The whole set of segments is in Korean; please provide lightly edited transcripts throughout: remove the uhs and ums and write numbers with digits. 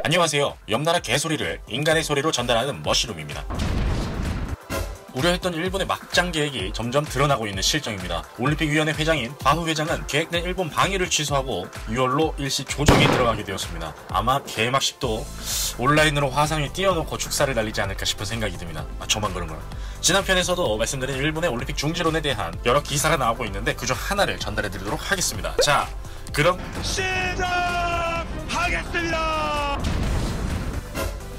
안녕하세요. 옆나라 개소리를 인간의 소리로 전달하는 머시룸입니다. 우려했던 일본의 막장 계획이 점점 드러나고 있는 실정입니다. 올림픽위원회 회장인 바흐 회장은 계획된 일본 방위를 취소하고 6월로 일시 조정에 들어가게 되었습니다. 아마 개막식도 온라인으로 화상에 띄워놓고 축사를 날리지 않을까 싶은 생각이 듭니다. 저만 그런가요? 지난 편에서도 말씀드린 일본의 올림픽 중지론에 대한 여러 기사가 나오고 있는데 그중 하나를 전달해드리도록 하겠습니다. 자, 그럼 시작하겠습니다.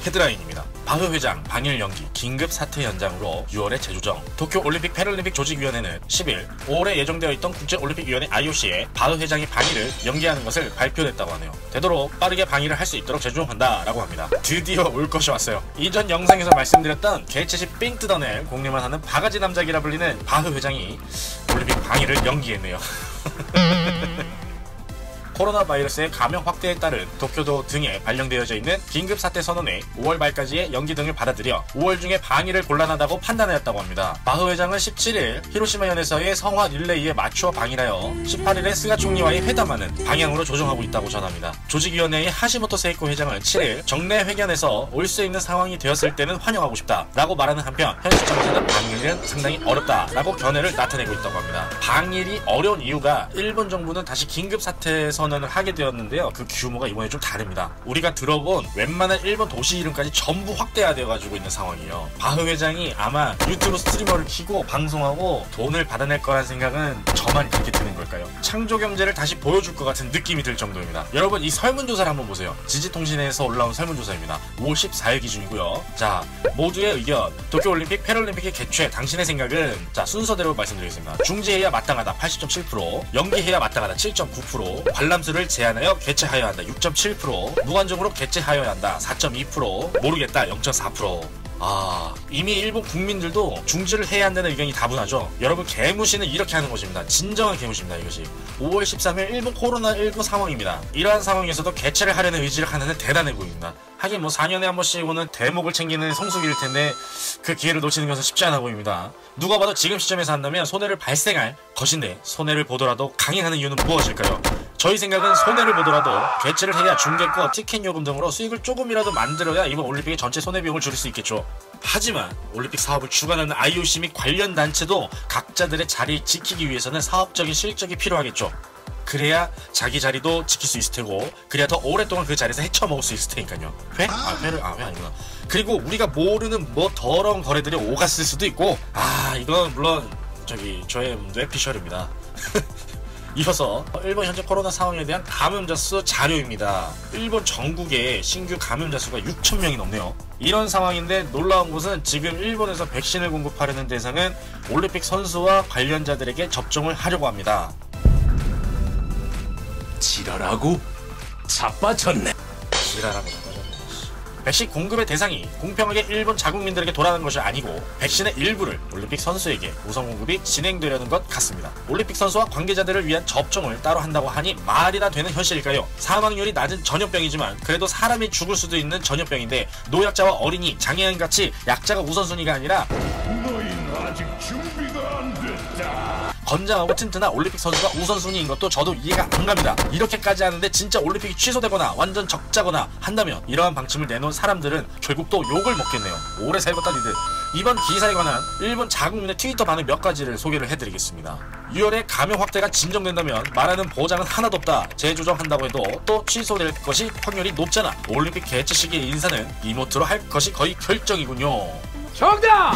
헤드라인입니다. 바흐 회장 방일 연기 긴급 사퇴 현장으로 6월에 재조정. 도쿄 올림픽 패럴림픽 조직위원회는 10일 5월에 예정되어 있던 국제올림픽위원회 IOC에 바흐 회장의 방일을 연기하는 것을 발표했다고 하네요. 되도록 빠르게 방일을 할 수 있도록 재조정한다 라고 합니다. 드디어 올 것이 왔어요. 이전 영상에서 말씀드렸던 개체시 삥 뜯어낼 공략만 하는 바가지 남작이라 불리는 바흐 회장이 올림픽 방일을 연기했네요. 코로나 바이러스의 감염 확대에 따른 도쿄도 등에 발령되어져 있는 긴급 사태 선언에 5월 말까지의 연기 등을 받아들여 5월 중에 방일을 곤란하다고 판단하였다고 합니다. 바흐 회장은 17일 히로시마현에서의 성화 릴레이에 맞추어 방일하여 18일에 스가 총리와의 회담하는 방향으로 조정하고 있다고 전합니다. 조직위원회의 하시모토 세이코 회장은 7일 정례 회견에서 올 수 있는 상황이 되었을 때는 환영하고 싶다 라고 말하는 한편 현 시점에서는 방일은 상당히 어렵다 라고 견해를 나타내고 있다고 합니다. 방일이 어려운 이유가 일본 정부는 다시 긴급 사태 선언을 하게 되었는데요. 그 규모가 이번에 좀 다릅니다. 우리가 들어본 웬만한 일본 도시 이름까지 전부 확대화되어 가지고 있는 상황이에요. 바흐 회장이 아마 유튜브 스트리머를 키고 방송하고 돈을 받아낼 거란 생각은 저만 그렇게 드는 걸까요? 창조 경제를 다시 보여줄 것 같은 느낌이 들 정도입니다. 여러분 이 설문조사를 한번 보세요. 지지통신에서 올라온 설문조사입니다. 5월 14일 기준이고요. 자, 모두의 의견. 도쿄올림픽 패럴림픽의 개최 당신의 생각은 자 순서대로 말씀드리겠습니다. 중지해야 마땅하다 80.7%, 연기해야 마땅하다 7.9%, 관람수를 제한하여 개최하여야 한다 6.7%, 무관중으로 개최하여야 한다 4.2%, 모르겠다 0.4%. 이미 일본 국민들도 중지를 해야 한다는 의견이 다분하죠. 여러분 개무시는 이렇게 하는 것입니다. 진정한 개무시입니다. 이것이 5월 13일 일본 코로나19 상황입니다. 이러한 상황에서도 개최를 하려는 의지를 하는 대단해 보입니다. 하긴 4년에 한 번씩 오는 대목을 챙기는 성수기일 텐데 그 기회를 놓치는 것은 쉽지 않아 보입니다. 누가 봐도 지금 시점에서 한다면 손해를 발생할 것인데 손해를 보더라도 강행하는 이유는 무엇일까요? 저희 생각은 손해를 보더라도 개최를 해야 중계권, 티켓 요금 등으로 수익을 조금이라도 만들어야 이번 올림픽의 전체 손해비용을 줄일 수 있겠죠. 하지만 올림픽 사업을 주관하는 IOC 및 관련 단체도 각자들의 자리 지키기 위해서는 사업적인 실적이 필요하겠죠. 그래야 자기 자리도 지킬 수 있을 테고 그래야 더 오랫동안 그 자리에서 헤쳐먹을 수 있을 테니까요. 회? 회 아니구나. 그리고 우리가 모르는 더러운 거래들이 오갔을 수도 있고 이건 물론 저의 뇌피셜입니다. 이어서 일본 현재 코로나 상황에 대한 감염자 수 자료입니다. 일본 전국에 신규 감염자 수가 6,000명이 넘네요. 이런 상황인데 놀라운 것은 지금 일본에서 백신을 공급하려는 대상은 올림픽 선수와 관련자들에게 접종을 하려고 합니다. 지랄하고 자빠졌네. 지랄하고 자빠졌네. 백신 공급의 대상이 공평하게 일본 자국민들에게 돌아가는 것이 아니고 백신의 일부를 올림픽 선수에게 우선 공급이 진행되려는 것 같습니다. 올림픽 선수와 관계자들을 위한 접종을 따로 한다고 하니 말이나 되는 현실일까요? 사망률이 낮은 전염병이지만 그래도 사람이 죽을 수도 있는 전염병인데 노약자와 어린이, 장애인같이 약자가 우선순위가 아니라 너희는 아직 준비가 안 됐다. 건장하고 튼튼한 올림픽 선수가 우선순위인 것도 저도 이해가 안 갑니다. 이렇게까지 하는데 진짜 올림픽이 취소되거나 완전 적자거나 한다면 이러한 방침을 내놓은 사람들은 결국 또 욕을 먹겠네요. 오래 살겠다 니들. 이번 기사에 관한 일본 자국민의 트위터 반응 몇 가지를 소개를 해드리겠습니다. 6월에 감염 확대가 진정된다면 말하는 보장은 하나도 없다. 재조정한다고 해도 또 취소될 것이 확률이 높잖아. 올림픽 개최 시기의 인사는 이모트로 할 것이 거의 결정이군요. 정답!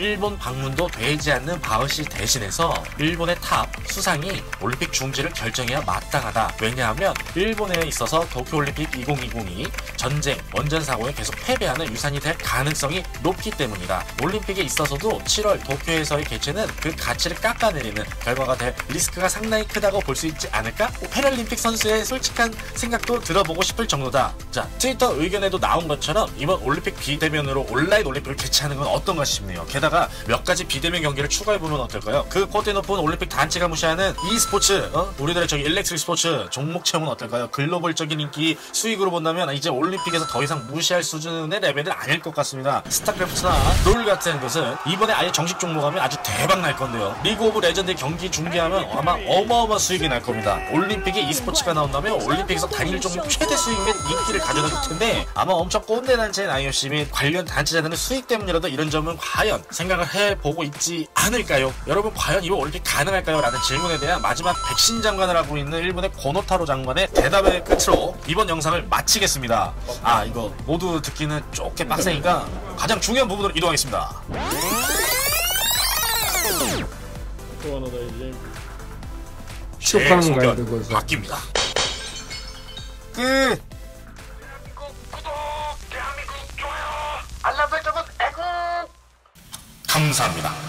일본 방문도 되지 않는 바흐씨 대신해서 일본의 탑 수상이 올림픽 중지를 결정해야 마땅하다. 왜냐하면 일본에 있어서 도쿄올림픽 2020이 전쟁, 원전사고에 계속 패배하는 유산이 될 가능성이 높기 때문이다. 올림픽에 있어서도 7월 도쿄에서의 개최는 그 가치를 깎아내리는 결과가 될 리스크가 상당히 크다고 볼 수 있지 않을까? 패럴림픽 선수의 솔직한 생각도 들어보고 싶을 정도다. 자, 트위터 의견에도 나온 것처럼 이번 올림픽 비대면으로 온라인 올림픽을 개최하는 건 어떤가 싶네요. 게다가 여기다가 몇 가지 비대면 경기를 추가해보면 어떨까요? 그 poten 높은 올림픽 단체가 무시하는 e스포츠, 우리들의 저기 일렉트릭 스포츠 종목 체험은 어떨까요? 글로벌적인 인기 수익으로 본다면 이제 올림픽에서 더 이상 무시할 수준의 레벨은 아닐 것 같습니다. 스타크래프트나 롤 같은 것은 이번에 아예 정식 종목하면 아주 대박 날 건데요. 리그 오브 레전드 경기 중계하면 아마 어마어마한 수익이 날 겁니다. 올림픽에 e스포츠가 나온다면 올림픽에서 단일 종목 최대 수익 및 인기를 가져다 줄 텐데 아마 엄청 꼰대 단체인 IOC 및 관련 단체자들은 수익 때문이라도 이런 점은 과연 생각을 해보고 있지 않을까요? 여러분 과연 이번 올림픽 가능할까요? 라는 질문에 대한 마지막 백신 장관을 하고 있는 일본의 고노타로 장관의 대답의 끝으로 이번 영상을 마치겠습니다. 아 이거 모두 듣기는 조금 빡세니까 가장 중요한 부분으로 이동하겠습니다. 제 소견 바뀝니다. 끝! 알람 설정은 애국! 감사합니다.